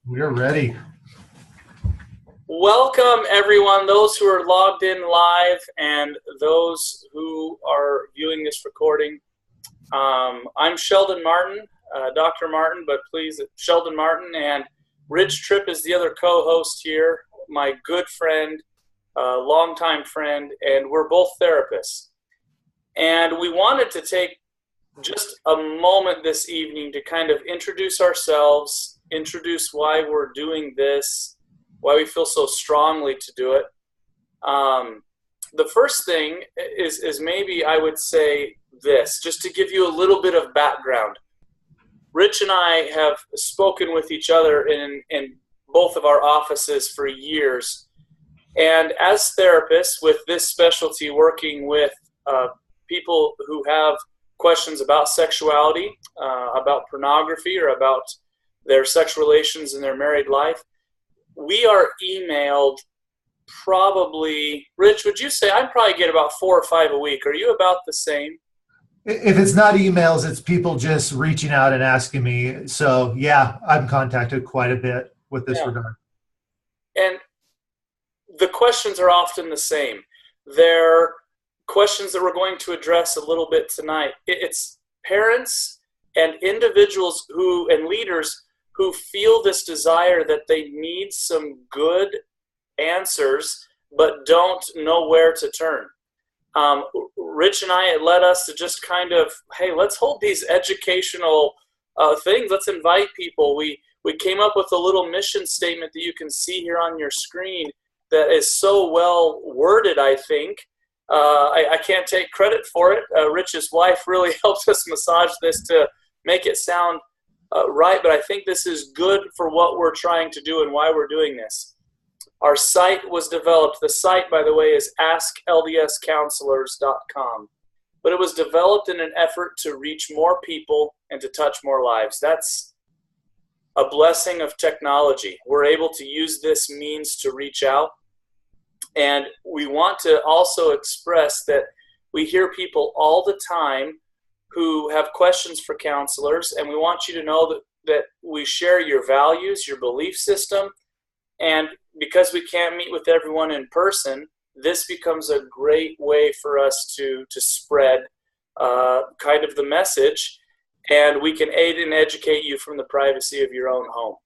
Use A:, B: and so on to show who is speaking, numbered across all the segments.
A: We're ready.
B: Welcome, everyone, those who are logged in live and those who are viewing this recording. I'm Sheldon Martin, Dr. Martin, but please, Sheldon Martin, and Rich Tripp is the other co-host here, my good friend, longtime friend, and we're both therapists. And we wanted to take just a moment this evening to kind of introduce ourselves, introduce why we're doing this, why we feel so strongly to do it. The first thing is maybe I would say this, just to give you a little bit of background. Rich and I have spoken with each other in both of our offices for years. And as therapists with this specialty, working with people who have questions about sexuality, about pornography, or about their sex relations in their married life, we are emailed probably, Rich, would you say I probably get about 4 or 5 a week? Are you about the same?
A: If it's not emails, it's people just reaching out and asking me. So yeah, I'm contacted quite a bit with this regard.
B: And the questions are often the same. They're questions that we're going to address a little bit tonight. It's parents and individuals and leaders who feel this desire that they need some good answers but don't know where to turn. Rich and I, it led us to just kind of, hey, let's hold these educational things. Let's invite people. We came up with a little mission statement that you can see here on your screen that is so well worded, I think. I can't take credit for it. Rich's wife really helped us massage this to make it sound right, but I think this is good for what we're trying to do and why we're doing this. Our site was developed. The site, by the way, is askldscounselors.com. But it was developed in an effort to reach more people and to touch more lives. That's a blessing of technology. We're able to use this means to reach out. And we want to also express that we hear people all the time who have questions for counselors, and we want you to know that we share your values, your belief system, and because we can't meet with everyone in person, this becomes a great way for us to spread kind of the message, and we can aid and educate you from the privacy of your own home.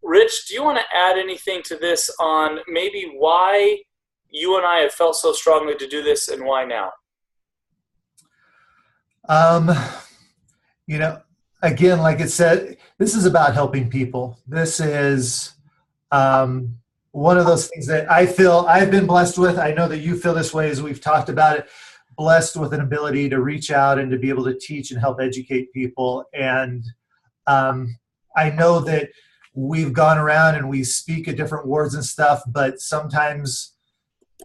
B: Rich, do you want to add anything to this on maybe why you and I have felt so strongly to do this and why now?
A: Again, like it said, this is about helping people. This is one of those things that I feel I've been blessed with. I know that you feel this way as we've talked about it, blessed with an ability to reach out and to be able to teach and help educate people. And I know that we've gone around and we speak at different wards and stuff, but sometimes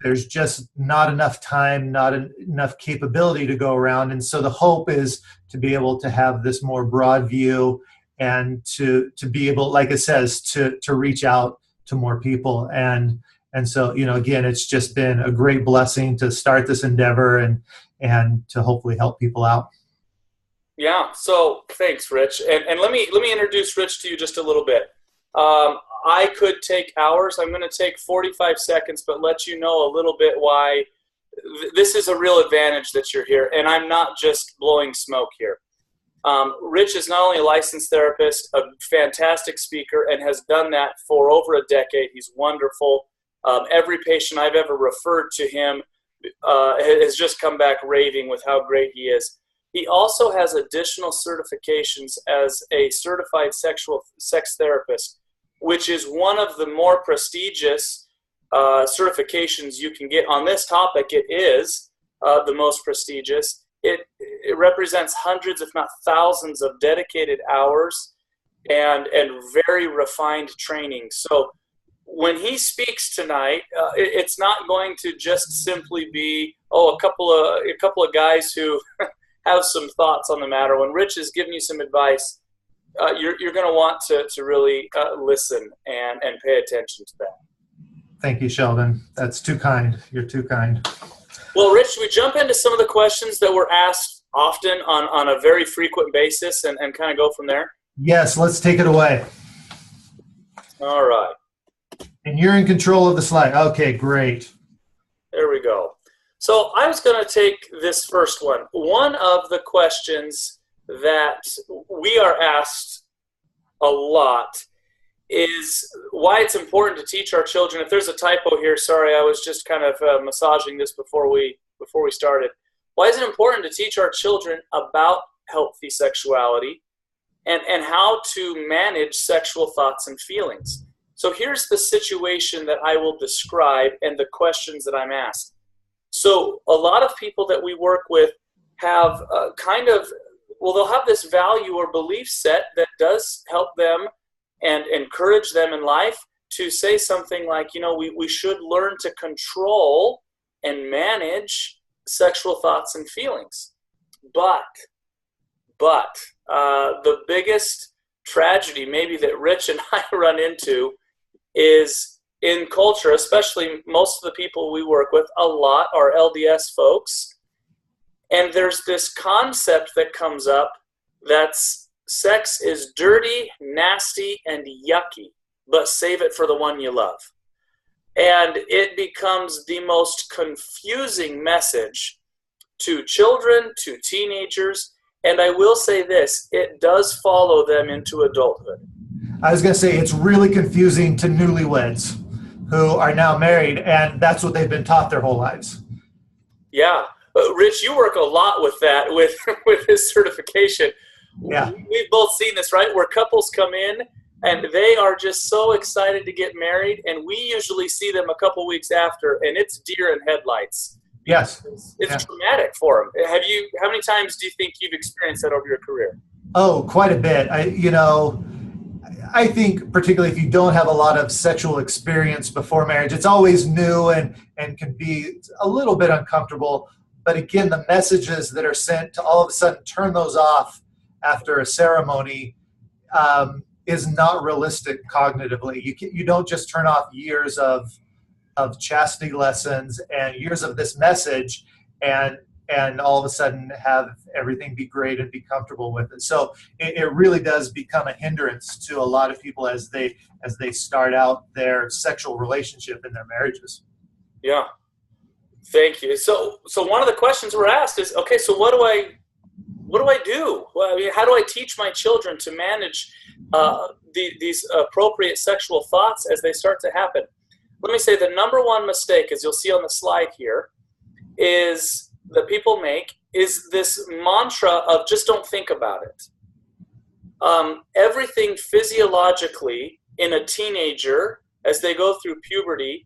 A: there's just not enough time, not enough capability to go around. And so the hope is to be able to have this more broad view and to be able, like it says, to reach out to more people. And so, again, it's just been a great blessing to start this endeavor and to hopefully help people out.
B: Yeah, so thanks, Rich. And let me introduce Rich to you just a little bit. I could take hours. I'm going to take 45 seconds, but let you know a little bit why this is a real advantage that you're here. And I'm not just blowing smoke here. Rich is not only a licensed therapist, a fantastic speaker, and has done that for over a decade. He's wonderful. Every patient I've ever referred to him has just come back raving with how great he is. He also has additional certifications as a certified sex therapist, which is one of the more prestigious certifications you can get. On this topic, it is the most prestigious. It represents hundreds, if not thousands, of dedicated hours and very refined training. So when he speaks tonight, it's not going to just simply be, a couple of guys who have some thoughts on the matter. When Rich is giving you some advice, you're going to want to really listen and pay attention to that.
A: Thank you, Sheldon. That's too kind. You're too kind.
B: Well, Rich, should we jump into some of the questions that were asked often on a very frequent basis and kind of go from there?
A: Yes, let's take it away.
B: All right.
A: And you're in control of the slide. Okay, great.
B: There we go. So I was going to take this first one. One of the questions that we are asked a lot is why it's important to teach our children. If there's a typo here, sorry, I was just kind of massaging this before we started. Why is it important to teach our children about healthy sexuality and how to manage sexual thoughts and feelings? So here's the situation that I will describe and the questions that I'm asked. So a lot of people that we work with have they'll have this value or belief set that does help them and encourage them in life to say something like, we should learn to control and manage sexual thoughts and feelings. But the biggest tragedy maybe that Rich and I run into is in culture, especially most of the people we work with a lot are LDS folks. And there's this concept that comes up that's sex is dirty, nasty, and yucky, but save it for the one you love. And it becomes the most confusing message to children, to teenagers, and I will say this, it does follow them into adulthood.
A: I was going to say it's really confusing to newlyweds who are now married, and that's what they've been taught their whole lives.
B: Yeah. Rich, you work a lot with that, with this certification.
A: Yeah.
B: We've both seen this, right? Where couples come in and they are just so excited to get married, and we usually see them a couple weeks after, and it's deer in headlights.
A: Yes.
B: It's traumatic for them. How many times do you think you've experienced that over your career?
A: Oh, quite a bit. I think particularly if you don't have a lot of sexual experience before marriage, it's always new and can be a little bit uncomfortable. But again, the messages that are sent to all of a sudden turn those off after a ceremony is not realistic cognitively. You don't just turn off years of chastity lessons and years of this message and all of a sudden have everything be great and be comfortable with it. So it really does become a hindrance to a lot of people as they start out their sexual relationship in their marriages.
B: Yeah. Thank you. So one of the questions we're asked is, okay, so what do I do? Well, how do I teach my children to manage these appropriate sexual thoughts as they start to happen? Let me say the number one mistake, as you'll see on the slide here, is that people make is this mantra of just don't think about it. Everything physiologically in a teenager as they go through puberty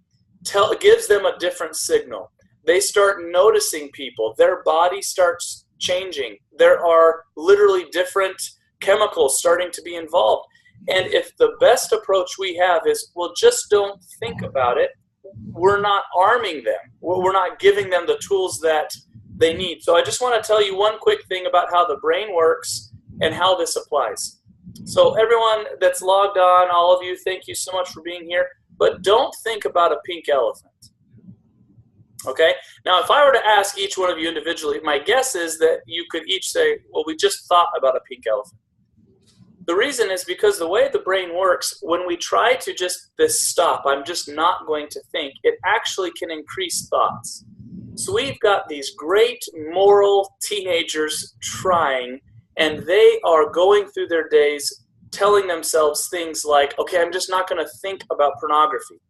B: gives them a different signal. They start noticing people. Their body starts changing. There are literally different chemicals starting to be involved. And if the best approach we have is, well, just don't think about it, we're not arming them. We're not giving them the tools that they need. So I just want to tell you one quick thing about how the brain works and how this applies. So everyone that's logged on, all of you, thank you so much for being here. But don't think about a pink elephant. Okay? Now, if I were to ask each one of you individually, my guess is that you could each say, well, we just thought about a pink elephant. The reason is because the way the brain works, when we try to just stop, I'm just not going to think, it actually can increase thoughts. So we've got these great moral teenagers trying, and they are going through their days telling themselves things like, okay, I'm just not going to think about pornography,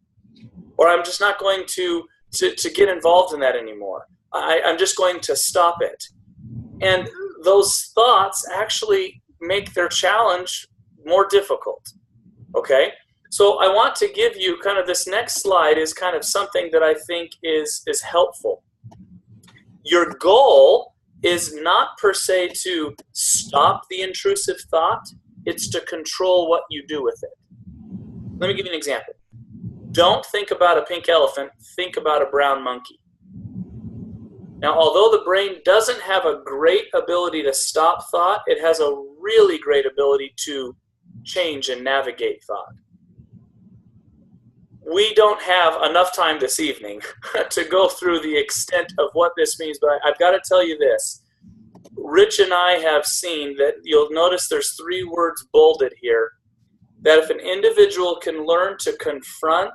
B: or I'm just not going to get involved in that anymore. I'm just going to stop it. And those thoughts actually make their challenge more difficult. Okay? So I want to give you kind of this next slide is kind of something that I think is helpful. Your goal is not per se to stop the intrusive thought. It's to control what you do with it. Let me give you an example. Don't think about a pink elephant, think about a brown monkey. Now, although the brain doesn't have a great ability to stop thought, it has a really great ability to change and navigate thought. We don't have enough time this evening to go through the extent of what this means, but I've got to tell you this. Rich and I have seen that you'll notice there's 3 words bolded here. that if an individual can learn to confront,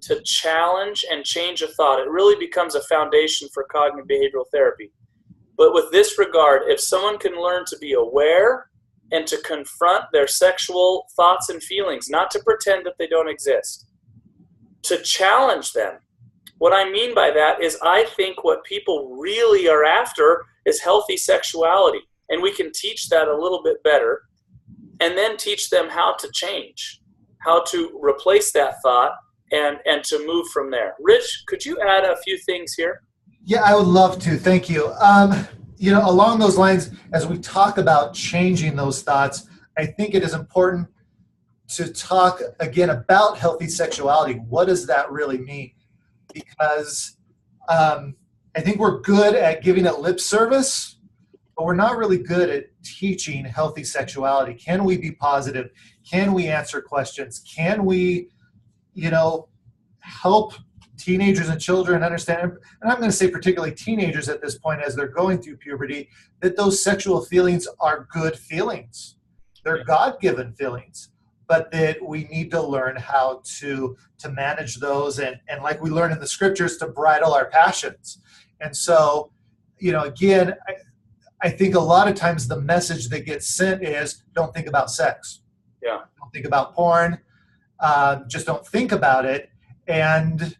B: to challenge, and change a thought, it really becomes a foundation for cognitive behavioral therapy. But with this regard, if someone can learn to be aware and to confront their sexual thoughts and feelings, not to pretend that they don't exist, to challenge them. What I mean by that is I think what people really are after is healthy sexuality. And we can teach that a little bit better, and then teach them how to change, how to replace that thought, and to move from there. Rich, could you add a few things here?
A: Yeah, I would love to. Thank you. Along those lines, as we talk about changing those thoughts, I think it is important to talk again about healthy sexuality. What does that really mean? Because I think we're good at giving it lip service, but we're not really good at teaching healthy sexuality. Can we be positive? Can we answer questions? Can we, help teenagers and children understand, and I'm going to say particularly teenagers at this point as they're going through puberty, that those sexual feelings are good feelings. They're God-given feelings, but that we need to learn how to manage those and like we learn in the scriptures, to bridle our passions. And so, again, I think a lot of times the message that gets sent is don't think about sex.
B: Yeah.
A: Don't think about porn. Just don't think about it. And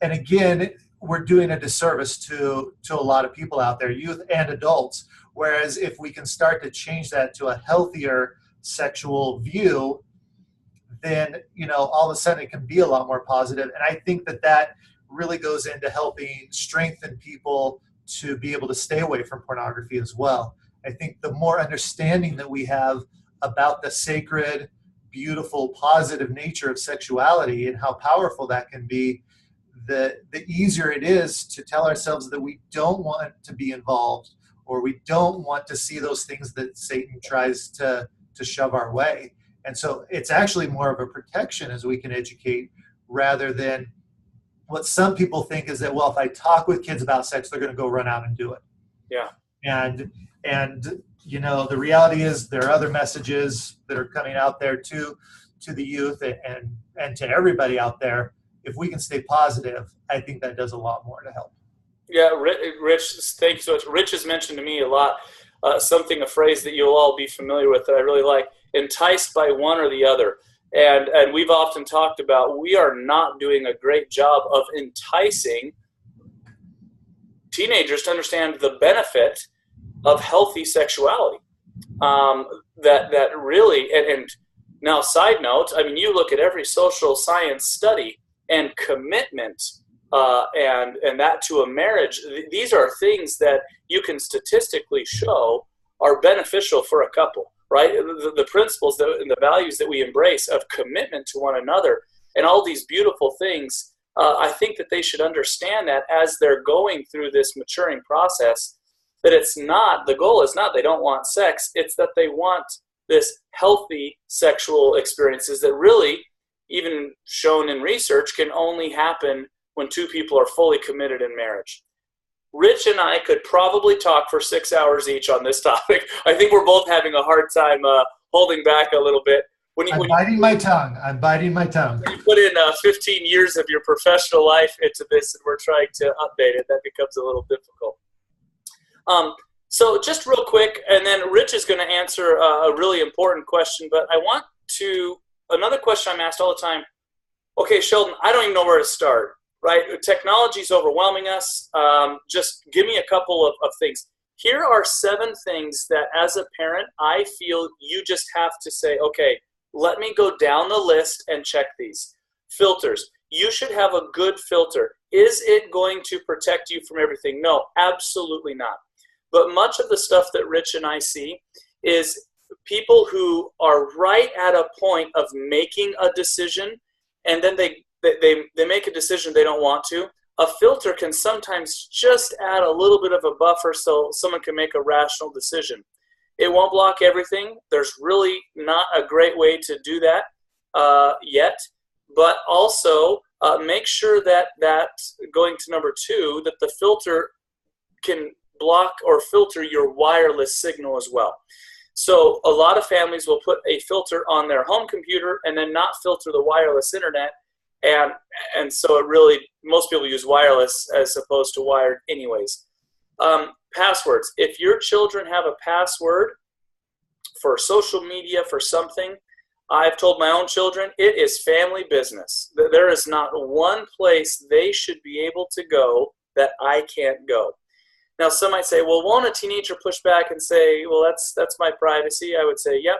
A: again, we're doing a disservice to a lot of people out there, youth and adults. Whereas if we can start to change that to a healthier sexual view, then, all of a sudden it can be a lot more positive. And I think that really goes into helping strengthen people to be able to stay away from pornography as well. I think the more understanding that we have about the sacred, beautiful, positive nature of sexuality and how powerful that can be, the easier it is to tell ourselves that we don't want to be involved, or we don't want to see those things that Satan tries to shove our way. And so it's actually more of a protection as we can educate, rather than what some people think is that, well, if I talk with kids about sex, they're going to go run out and do it.
B: Yeah.
A: And the reality is there are other messages that are coming out there to the youth and to everybody out there. If we can stay positive, I think that does a lot more to help.
B: Yeah, Rich, thank you so much. Rich has mentioned to me a lot, a phrase that you'll all be familiar with that I really like: enticed by one or the other. And we've often talked about, we are not doing a great job of enticing teenagers to understand the benefit of healthy sexuality. That really, and now side note, I mean, you look at every social science study and commitment and that to a marriage, these are things that you can statistically show are beneficial for a couple, right? The principles and the values that we embrace of commitment to one another and all these beautiful things, I think that they should understand that as they're going through this maturing process, that the goal is not they don't want sex, it's that they want this healthy sexual experiences that really, even shown in research, can only happen when two people are fully committed in marriage. Rich and I could probably talk for 6 hours each on this topic. I think we're both having a hard time holding back a little bit.
A: I'm biting my tongue.
B: When you put in 15 years of your professional life into this and we're trying to update it, that becomes a little difficult. So just real quick, and then Rich is going to answer a really important question, but another question I'm asked all the time, okay, Sheldon, I don't even know where to start, right? Technology is overwhelming us. Just give me a couple of things. Here are 7 things that as a parent, I feel you just have to say, okay, let me go down the list and check these. Filters. You should have a good filter. Is it going to protect you from everything? No, absolutely not. But much of the stuff that Rich and I see is people who are right at a point of making a decision, and then they make a decision they don't want to. A filter can sometimes just add a little bit of a buffer so someone can make a rational decision. It won't block everything. There's really not a great way to do that yet. But also make sure that going to number 2, that the filter can block or filter your wireless signal as well. So a lot of families will put a filter on their home computer and then not filter the wireless internet. And so it really, most people use wireless as opposed to wired anyways. Passwords. If your children have a password for social media, for something, I've told my own children, it is family business. There is not one place they should be able to go that I can't go. Now, some might say, well, won't a teenager push back and say, well, that's my privacy? I would say, yep,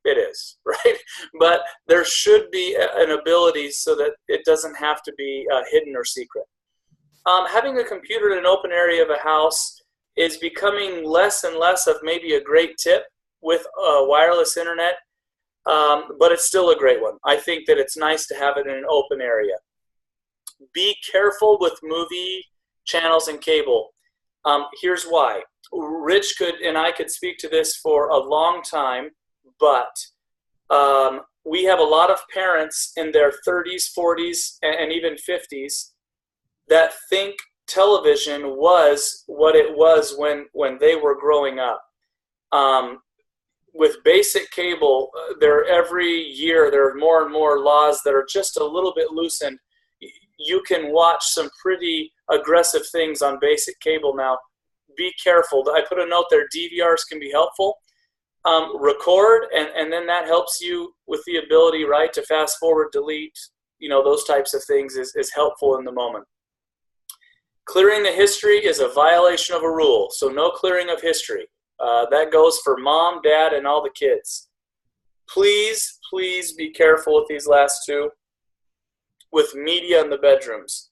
B: it is, right? But there should be an ability so that it doesn't have to be hidden or secret. Having a computer in an open area of a house is becoming less and less of maybe a great tip with wireless internet, but it's still a great one. I think that it's nice to have it in an open area. Be careful with movie channels and cable. Here's why. Rich and I could speak to this for a long time, but we have a lot of parents in their 30s, 40s, and even 50s that think television was what it was when they were growing up. With basic cable, every year there are more and more laws that are just a little bit loosened. You can watch some pretty aggressive things on basic cable now. Be careful. I put a note there, DVRs can be helpful. Record, and then that helps you with the ability, right, to fast forward, delete, those types of things is helpful in the moment. Clearing the history is a violation of a rule, so no clearing of history. That goes for mom, dad, and all the kids. Please, please be careful with these last two. With media in the bedrooms.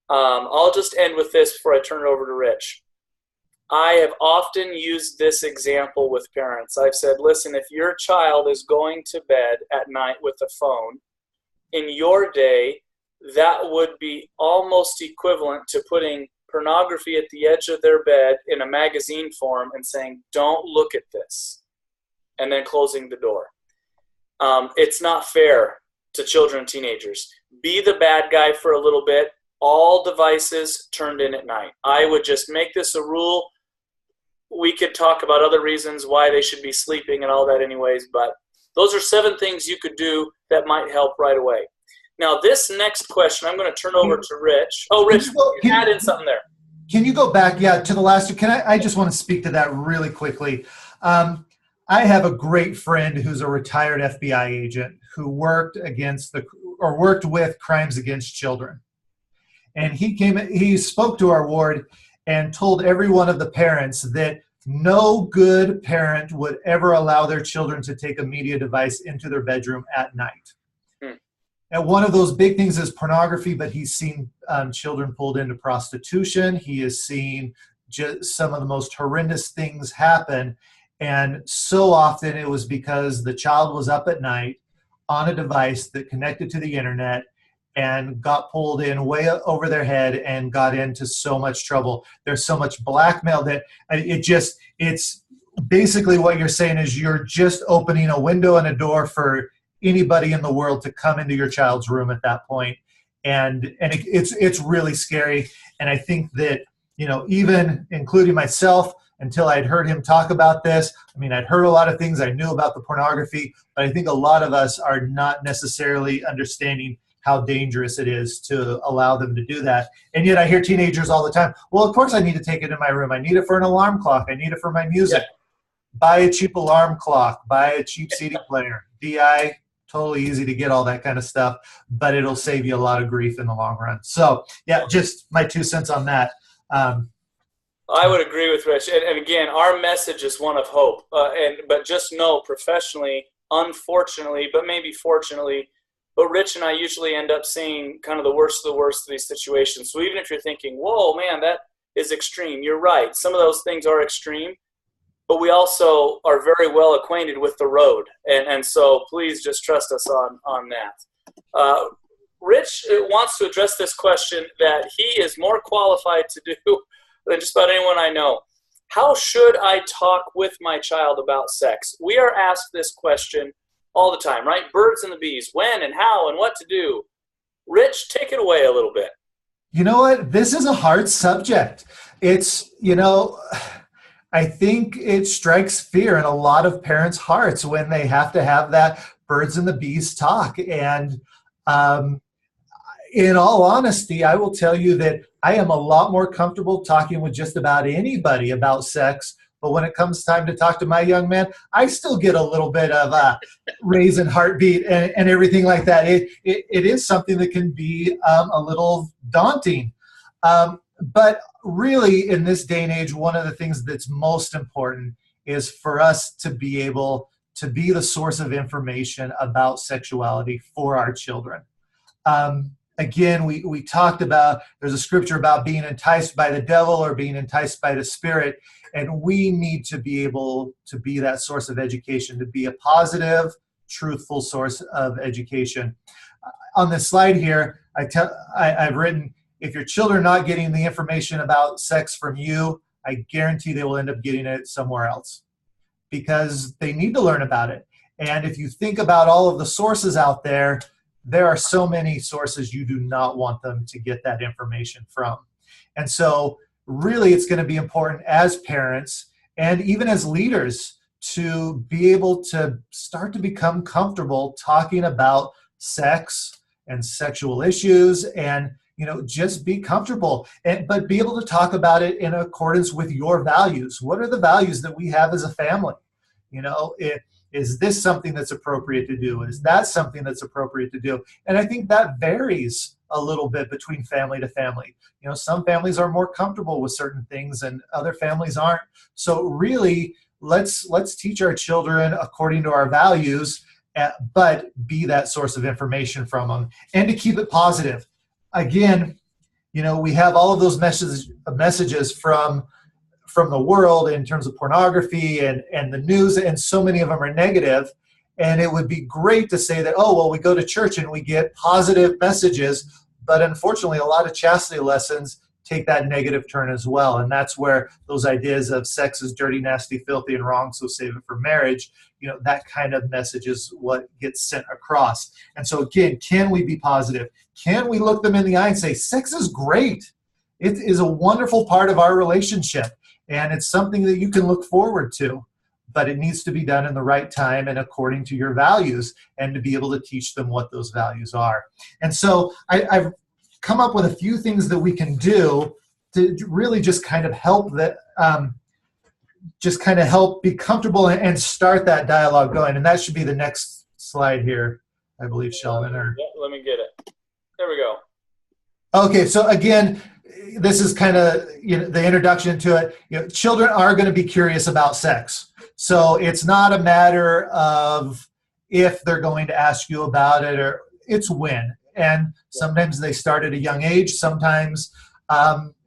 B: I'll just end with this before I turn it over to Rich. I have often used this example with parents. I've said, listen, if your child is going to bed at night with a phone, in your day, that would be almost equivalent to putting pornography at the edge of their bed in a magazine form and saying, don't look at this, and then closing the door. It's not fair to children and teenagers. Be the bad guy for a little bit. All devices turned in at night. I would just make this a rule. We could talk about other reasons why they should be sleeping and all that anyways, but those are 7 things you could do that might help right away. Now, this next question, I'm going to turn over to Rich. Oh, Rich, you add in something there.
A: Can you go back, to the last two? I just want to speak to that really quickly. I have a great friend who's a retired FBI agent who worked with crimes against children. And he spoke to our ward and told every one of the parents that no good parent would ever allow their children to take a media device into their bedroom at night. And one of those big things is pornography, but he's seen children pulled into prostitution. He has seen just some of the most horrendous things happen. And so often it was because the child was up at night on a device that connected to the internet and got pulled in way over their head and got into so much trouble. There's so much blackmail that it's basically what you're saying is you're just opening a window and a door for anybody in the world to come into your child's room at that point. And it's really scary. And I think that, even including myself, until I'd heard him talk about this, I'd heard a lot of things. I knew about the pornography, but I think a lot of us are not necessarily understanding how dangerous it is to allow them to do that. And yet I hear teenagers all the time, well, of course I need to take it in my room. I need it for an alarm clock. I need it for my music. Yeah. Buy a cheap alarm clock. Buy a cheap CD player. DI, totally easy to get all that kind of stuff, but it'll save you a lot of grief in the long run. So, yeah, just my 2 cents on that.
B: I would agree with Rich. And again, our message is one of hope. But just know professionally, unfortunately, but maybe fortunately, but Rich and I usually end up seeing kind of the worst of the worst of these situations. So even if you're thinking, whoa, man, that is extreme, you're right. Some of those things are extreme, but we also are very well acquainted with the road. And so please just trust us on that. Rich wants to address this question that he is more qualified to do than just about anyone I know. How should I talk with my child about sex? We are asked this question all the time, right? Birds and the bees, when and how and what to do. Rich, take it away a little bit.
A: You know what? This is a hard subject. It's, I I think it strikes fear in a lot of parents' hearts when they have to have that birds and the bees talk. And um, in all honesty, I will tell you that I am a lot more comfortable talking with just about anybody about sex. But when it comes time to talk to my young man, I still get a little bit of a raising heartbeat and everything like that. It is something that can be a little daunting. But really, in this day and age, one of the things that's most important is for us to be able to be the source of information about sexuality for our children. Again, we talked about, there's a scripture about being enticed by the devil or being enticed by the spirit, and we need to be able to be that source of education, to be a positive, truthful source of education. On this slide here, I've written, if your children are not getting the information about sex from you, I guarantee they will end up getting it somewhere else because they need to learn about it. And if you think about all of the sources out there, there are so many sources you do not want them to get that information from. And so really it's going to be important as parents and even as leaders to be able to start to become comfortable talking about sex and sexual issues and just be comfortable, but be able to talk about it in accordance with your values. What are the values that we have as a family? Is this something that's appropriate to do? Is that something that's appropriate to do? And I think that varies a little bit between family to family. Some families are more comfortable with certain things and other families aren't. So really, let's teach our children according to our values, but be that source of information from them and to keep it positive. Again, we have all of those messages from the world in terms of pornography and the news, and so many of them are negative. And it would be great to say that, we go to church and we get positive messages, but unfortunately a lot of chastity lessons take that negative turn as well. And that's where those ideas of sex is dirty, nasty, filthy, and wrong, so save it for marriage, that kind of message is what gets sent across. And so again, can we be positive? Can we look them in the eye and say, sex is great. It is a wonderful part of our relationship. And it's something that you can look forward to, but it needs to be done in the right time and according to your values, and to be able to teach them what those values are. And so I've come up with a few things that we can do to really just kind of help help be comfortable and start that dialogue going. And that should be the next slide here, I believe, Sheldon.
B: Let me get it. There we go.
A: Okay, so again, this is kind of the introduction to it. Children are going to be curious about sex. So it's not a matter of if they're going to ask you about it, or it's when. And sometimes they start at a young age. Sometimes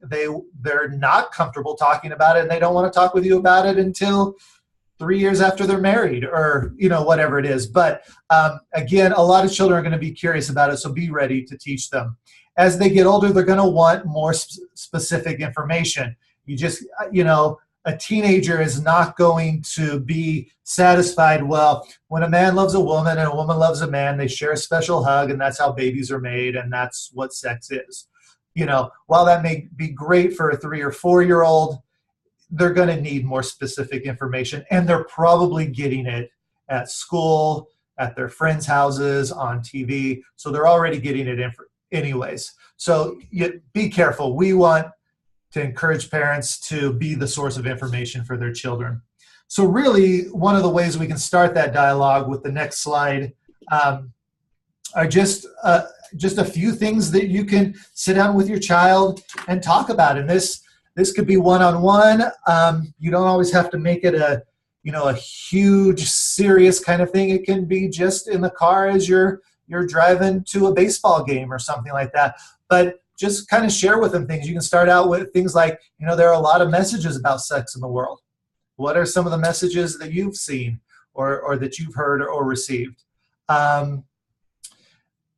A: they're not comfortable talking about it, and they don't want to talk with you about it until 3 years after they're married, or whatever it is. But again, a lot of children are going to be curious about it, so be ready to teach them. As they get older, they're going to want more specific information. A teenager is not going to be satisfied. Well, when a man loves a woman and a woman loves a man, they share a special hug, and that's how babies are made, and that's what sex is. While that may be great for a 3 or 4 year old, they're going to need more specific information, and they're probably getting it at school, at their friends' houses, on TV. So they're already getting it anyways. So be careful. We want to encourage parents to be the source of information for their children. So really, one of the ways we can start that dialogue with the next slide are just a few things that you can sit down with your child and talk about. And this could be one-on-one. You don't always have to make it a huge, serious kind of thing. It can be just in the car as you're driving to a baseball game or something like that. But just kind of share with them things. You can start out with things like, there are a lot of messages about sex in the world. What are some of the messages that you've seen or that you've heard or received?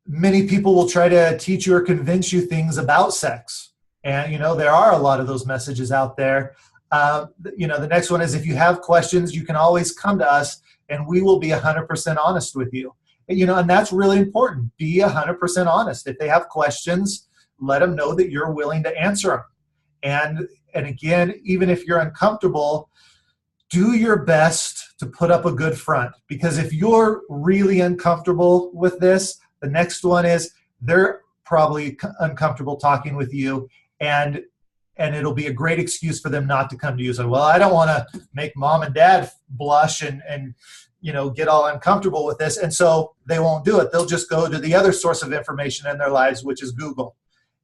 A: Many people will try to teach you or convince you things about sex. And, there are a lot of those messages out there. The next one is, if you have questions, you can always come to us and we will be 100% honest with you. And that's really important. Be 100% honest. If they have questions, let them know that you're willing to answer them. And again, even if you're uncomfortable, do your best to put up a good front, because if you're really uncomfortable with this, the next one is they're probably uncomfortable talking with you, and it'll be a great excuse for them not to come to you. So, well, I don't want to make mom and dad blush and get all uncomfortable with this, and so they won't do it. They'll just go to the other source of information in their lives, which is Google.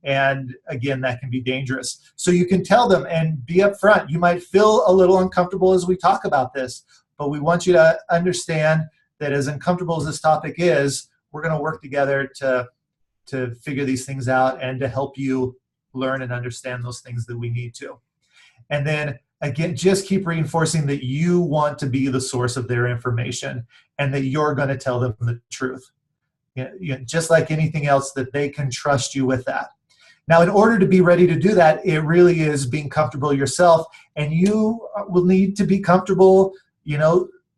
A: And again, that can be dangerous. So you can tell them and be upfront. You might feel a little uncomfortable as we talk about this, but we want you to understand that as uncomfortable as this topic is, we're going to work together to figure these things out and to help you learn and understand those things that we need to. And then again, just keep reinforcing that you want to be the source of their information and that you're going to tell them the truth. Just like anything else, that they can trust you with that. Now, in order to be ready to do that, it really is being comfortable yourself, and you will need to be comfortable,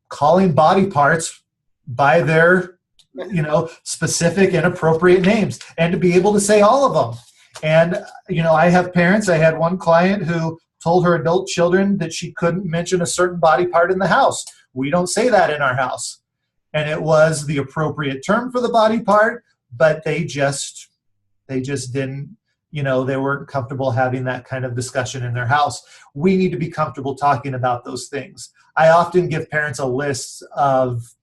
A: calling body parts by their, specific and appropriate names, and to be able to say all of them. And, I have parents. I had one client who told her adult children that she couldn't mention a certain body part in the house. We don't say that in our house. And it was the appropriate term for the body part, but they just didn't, they weren't comfortable having that kind of discussion in their house. We need to be comfortable talking about those things. I often give parents a list of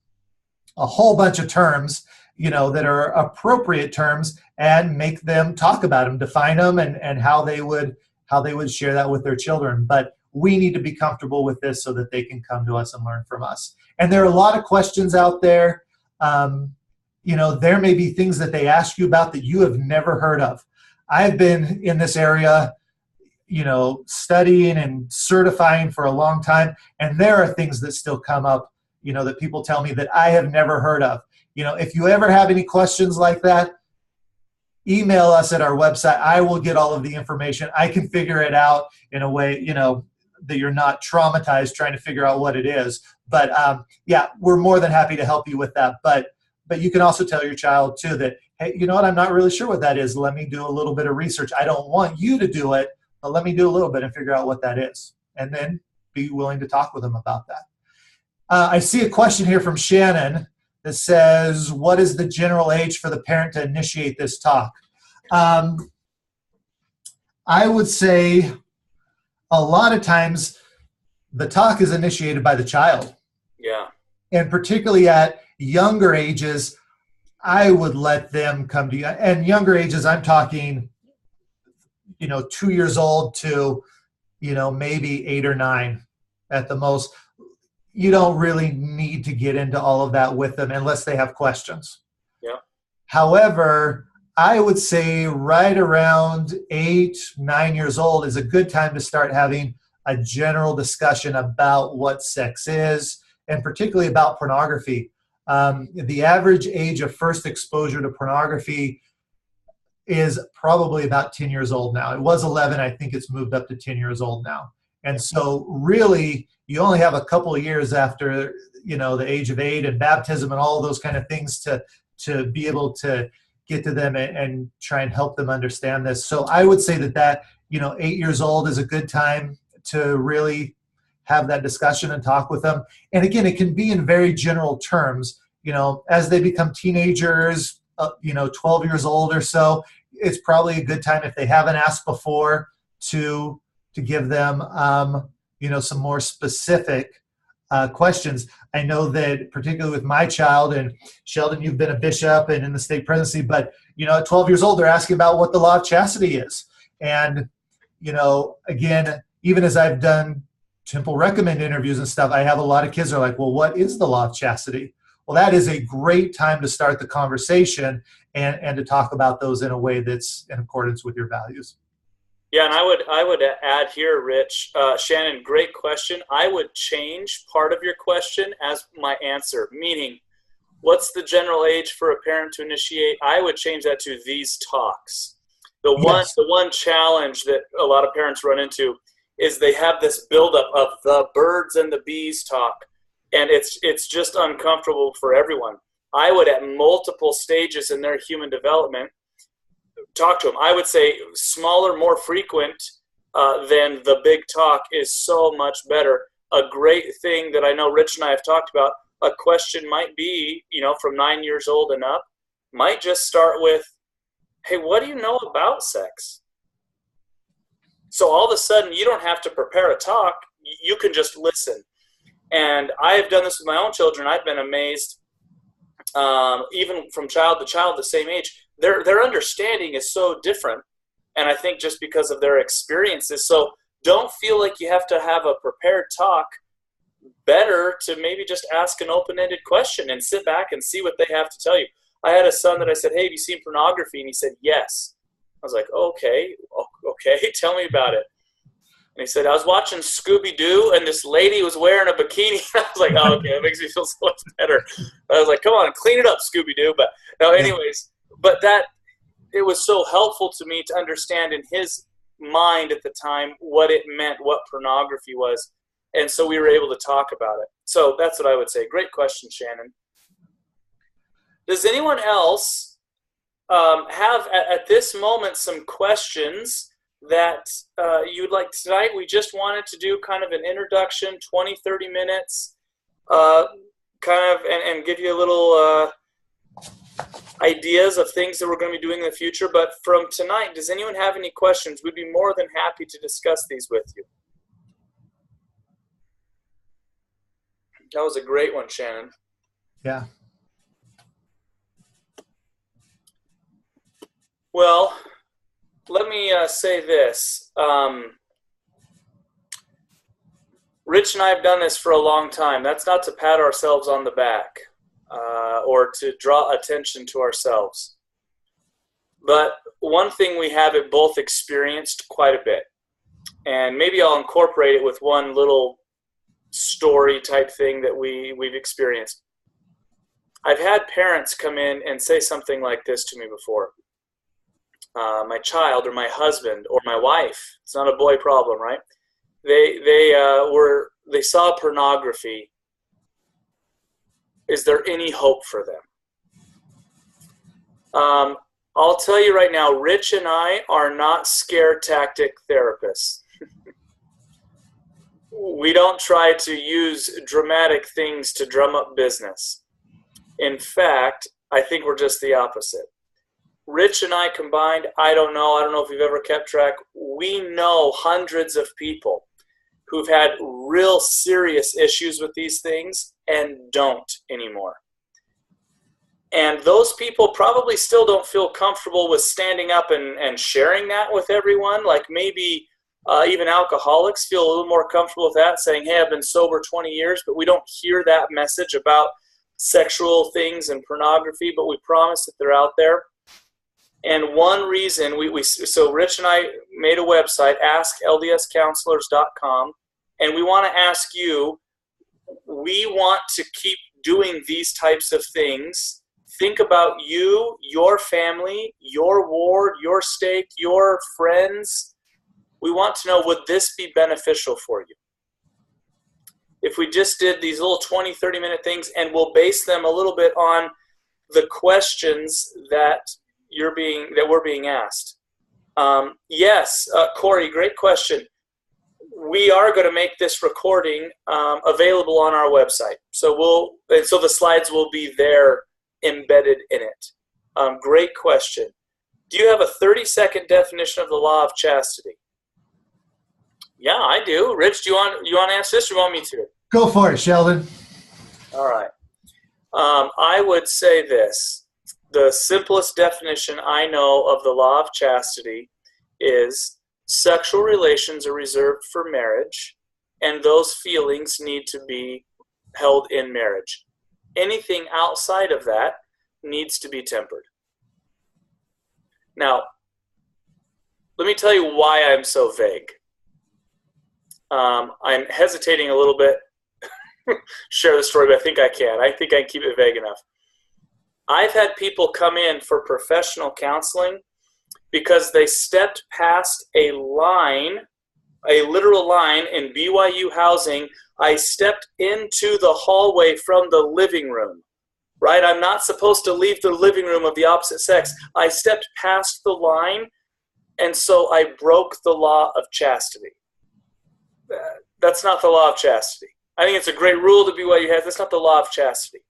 A: a whole bunch of terms, that are appropriate terms, and make them talk about them, define them, and how they would share that with their children. But we need to be comfortable with this so that they can come to us and learn from us. And there are a lot of questions out there. There may be things that they ask you about that you have never heard of. I've been in this area, studying and certifying for a long time, and there are things that still come up, that people tell me that I have never heard of. If you ever have any questions like that, email us at our website. I will get all of the information. I can figure it out in a way, that you're not traumatized trying to figure out what it is. But we're more than happy to help you with that. But you can also tell your child too that, hey, you know what, I'm not really sure what that is. Let me do a little bit of research. I don't want you to do it, but let me do a little bit and figure out what that is. And then be willing to talk with them about that. I see a question here from Shannon that says, what is the general age for the parent to initiate this talk? I would say a lot of times the talk is initiated by the child.
B: Yeah.
A: And particularly at younger ages, I would let them come to you. And younger ages, I'm talking, 2 years old to, maybe 8 or 9 at the most. You don't really need to get into all of that with them unless they have questions.
B: Yeah.
A: However, I would say right around 8, 9 years old is a good time to start having a general discussion about what sex is, and particularly about pornography. The average age of first exposure to pornography is probably about 10 years old now. It was 11. I think it's moved up to 10 years old now. And so really, you only have a couple of years after, the age of 8 and baptism and all those kind of things to be able to get to them and try and help them understand this. So I would say that 8 years old is a good time to really have that discussion and talk with them. And again, it can be in very general terms. As they become teenagers, 12 years old or so, it's probably a good time, if they haven't asked before, to give them, some more specific questions. I know that particularly with my child, and Sheldon, you've been a bishop and in the stake presidency, but, at 12 years old, they're asking about what the law of chastity is. And, again, even as I've done Temple Recommend interviews and stuff, I have a lot of kids that are like, well, what is the law of chastity? Well, that is a great time to start the conversation and to talk about those in a way that's in accordance with your values.
B: Yeah, and I would add here, Rich, Shannon, great question. I would change part of your question as my answer, meaning, what's the general age for a parent to initiate? I would change that to these talks. The one challenge that a lot of parents run into is they have this buildup of the birds and the bees talk, and it's just uncomfortable for everyone. I would, at multiple stages in their human development, talk to them. I would say smaller, more frequent then the big talk is so much better. A great thing that I know Rich and I have talked about, a question might be, from 9 years old and up, might just start with, hey, what do you know about sex? So all of a sudden, you don't have to prepare a talk. You can just listen. And I have done this with my own children. I've been amazed, even from child to child, the same age. Their understanding is so different. And I think just because of their experiences. So don't feel like you have to have a prepared talk. Better to maybe just ask an open-ended question and sit back and see what they have to tell you. I had a son that I said, hey, have you seen pornography? And he said, yes. I was like, okay, tell me about it. And he said, I was watching Scooby-Doo, and this lady was wearing a bikini. I was like, oh, okay, that makes me feel so much better. But I was like, come on, clean it up, Scooby-Doo. But no, anyways, it was so helpful to me to understand in his mind at the time what it meant, what pornography was. And so we were able to talk about it. So that's what I would say. Great question, Shannon. Does anyone else have at this moment some questions that you'd like tonight? We just wanted to do kind of an introduction, 20, 30 minutes, and give you a little ideas of things that we're going to be doing in the future. But from tonight, does anyone have any questions? We'd be more than happy to discuss these with you. That was a great one, Shannon.
A: Yeah.
B: Well, let me say this. Rich and I have done this for a long time. That's not to pat ourselves on the back or to draw attention to ourselves. But one thing we have both experienced quite a bit. And maybe I'll incorporate it with one little story type thing that we've experienced. I've had parents come in and say something like this to me before. My child or my husband or my wife, it's not a boy problem, right? They saw pornography. Is there any hope for them? I'll tell you right now, Rich and I are not scare tactic therapists. We don't try to use dramatic things to drum up business. In fact, I think we're just the opposite. Rich and I combined, I don't know if you've ever kept track, we know hundreds of people who've had real serious issues with these things and don't anymore. And those people probably still don't feel comfortable with standing up and sharing that with everyone. Like maybe even alcoholics feel a little more comfortable with that, saying, hey, I've been sober 20 years, but we don't hear that message about sexual things and pornography, but we promise that they're out there. And one reason, so Rich and I made a website, askldscounselors.com, and we want to ask you, we want to keep doing these types of things. Think about you, your family, your ward, your stake, your friends. We want to know, would this be beneficial for you? If we just did these little 20, 30-minute things, and we'll base them a little bit on the questions that we're being asked. Yes, Corey, great question. We are going to make this recording available on our website. So the slides will be there embedded in it. Great question. Do you have a 30-second definition of the law of chastity? Yeah, I do. Rich, do you want to answer this or you want me to?
A: Go for it, Sheldon.
B: All right. I would say this. The simplest definition I know of the law of chastity is sexual relations are reserved for marriage, and those feelings need to be held in marriage. Anything outside of that needs to be tempered. Now, let me tell you why I'm so vague. I'm hesitating a little bit to share the story, but I think I can. I think I can keep it vague enough. I've had people come in for professional counseling because they stepped past a line, a literal line in BYU housing. I stepped into the hallway from the living room, right? I'm not supposed to leave the living room of the opposite sex. I stepped past the line and so I broke the law of chastity. That's not the law of chastity. I think it's a great rule to be what you have. That's not the law of chastity.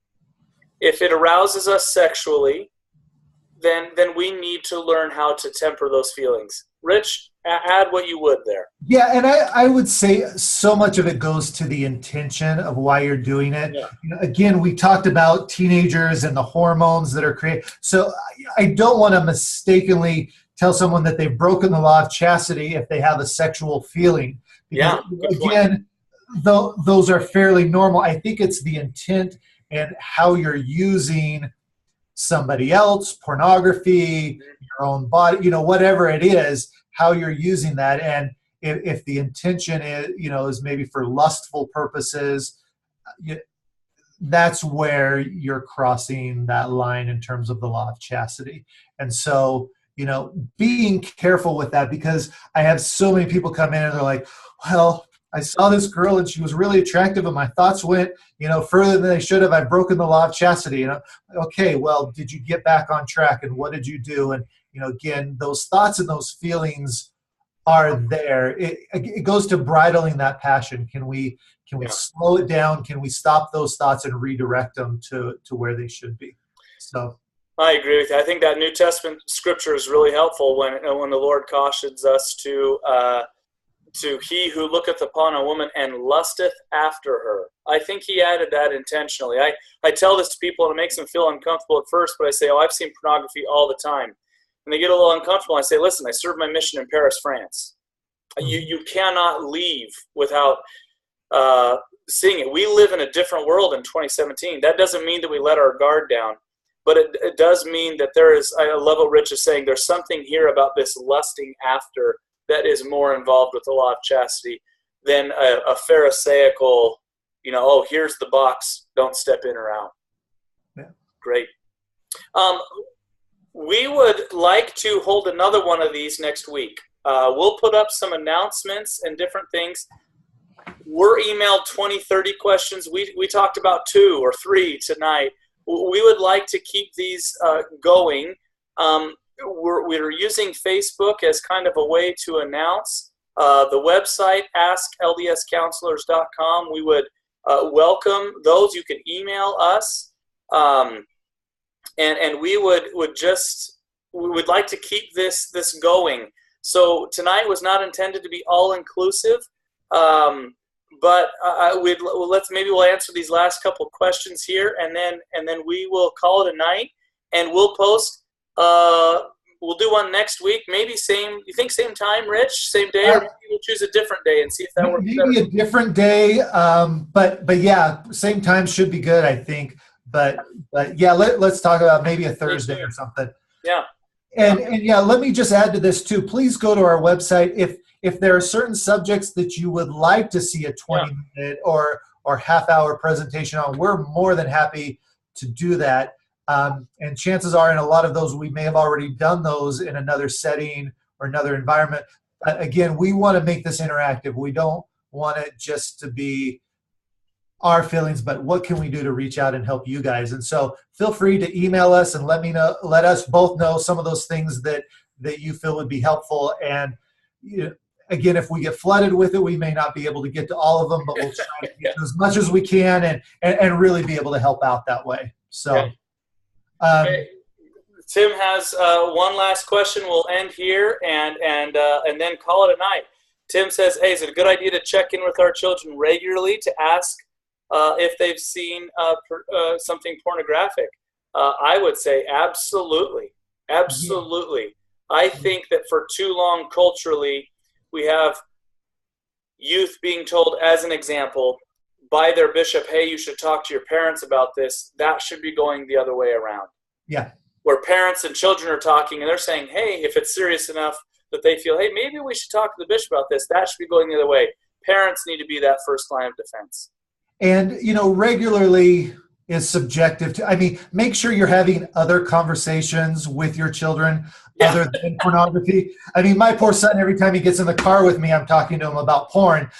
B: If it arouses us sexually, then we need to learn how to temper those feelings. Rich, add what you would there.
A: Yeah, and I would say so much of it goes to the intention of why you're doing it.
B: Yeah.
A: Again, we talked about teenagers and the hormones that are created. So I don't want to mistakenly tell someone that they've broken the law of chastity if they have a sexual feeling. Because, again, those are fairly normal. I think it's the intent and how you're using somebody else, pornography, your own body, whatever it is, how you're using that. And if the intention is maybe for lustful purposes, that's where you're crossing that line in terms of the law of chastity. And so, being careful with that, because I have so many people come in and they're like, well, I saw this girl and she was really attractive and my thoughts went, further than they should have. I've broken the law of chastity. Okay, well, did you get back on track and what did you do? And, again, those thoughts and those feelings are there. It goes to bridling that passion. Can we slow it down? Can we stop those thoughts and redirect them to where they should be? So
B: I agree with you. I think that New Testament scripture is really helpful when the Lord cautions us to he who looketh upon a woman and lusteth after her. I think he added that intentionally. I tell this to people and it makes them feel uncomfortable at first, but I say, I've seen pornography all the time. And they get a little uncomfortable. I say, listen, I served my mission in Paris, France. You cannot leave without seeing it. We live in a different world in 2017. That doesn't mean that we let our guard down, but it does mean that there is, I love what Rich is saying, there's something here about this lusting after that is more involved with the law of chastity than a pharisaical, here's the box, don't step in or out.
A: Yeah.
B: Great. We would like to hold another one of these next week. We'll put up some announcements and different things. We're emailed 20, 30 questions. We talked about 2 or 3 tonight. We would like to keep these going. We're using Facebook as kind of a way to announce. The website, askldscounselors.com. We would welcome those. You can email us. And we would like to keep this going. So tonight was not intended to be all inclusive, but we'll answer these last couple of questions here, and then we will call it a night, and we'll post. We'll do one next week, maybe same. You think same time, Rich? Same day, or maybe we'll choose a different day and see if that works better.
A: Maybe a different day, but yeah, same time should be good, I think. But yeah, let's talk about maybe a Thursday or something.
B: Yeah.
A: And yeah, let me just add to this too. Please go to our website if there are certain subjects that you would like to see a 20-minute or half-hour presentation on. We're more than happy to do that. And chances are, in a lot of those, we may have already done those in another setting or another environment. But again, we want to make this interactive. We don't want it just to be our feelings, but what can we do to reach out and help you guys? And so feel free to email us and let us both know some of those things that you feel would be helpful. And again, if we get flooded with it, we may not be able to get to all of them, but we'll try to get to as much as we can and really be able to help out that way. So
B: okay. Tim has one last question. We'll end here and then call it a night. Tim says, hey, is it a good idea to check in with our children regularly to ask if they've seen something pornographic? I would say absolutely. Absolutely. I think that for too long culturally, we have youth being told, as an example, by their bishop, hey, you should talk to your parents about this. That should be going the other way around.
A: Yeah.
B: Where parents and children are talking and they're saying, hey, if it's serious enough that they feel, hey, maybe we should talk to the bishop about this, that should be going the other way. Parents need to be that first line of defense.
A: And, regularly is subjective to, make sure you're having other conversations with your children other than pornography. My poor son, every time he gets in the car with me, I'm talking to him about porn.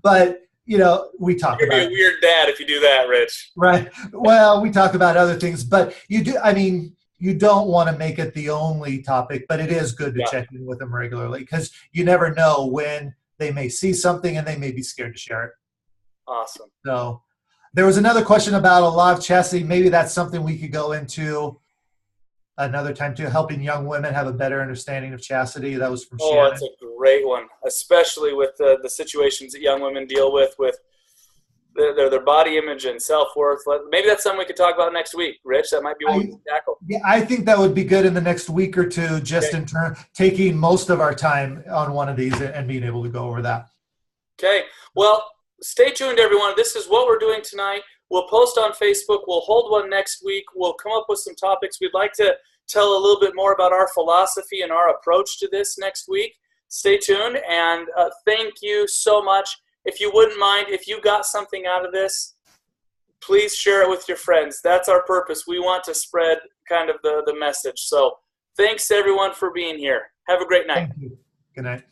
A: But, we talk about it.
B: You're a weird dad if you do that, Rich.
A: Right. Well, we talk about other things, but you do, you don't want to make it the only topic, but it is good to
B: Yeah.
A: check in with them regularly because you never know when they may see something and they may be scared to share it.
B: Awesome.
A: So there was another question about a law of chastity. Maybe that's something we could go into another time too, helping young women have a better understanding of chastity. That was from
B: Oh,
A: Shannon.
B: that's a great one, especially with the situations that young women deal with their body image and self-worth. Maybe that's something we could talk about next week, Rich. That might be what we can tackle.
A: Yeah, I think that would be good in the next week or two, just
B: Okay.
A: in turn taking most of our time on one of these and being able to go over that.
B: Okay. Well, stay tuned, everyone. This is what we're doing tonight. We'll post on Facebook. We'll hold one next week. We'll come up with some topics. We'd like to tell a little bit more about our philosophy and our approach to this next week. Stay tuned, and thank you so much. If you wouldn't mind, if you got something out of this, please share it with your friends. That's our purpose. We want to spread kind of the message. So thanks, everyone, for being here. Have a great night.
A: Thank you. Good night.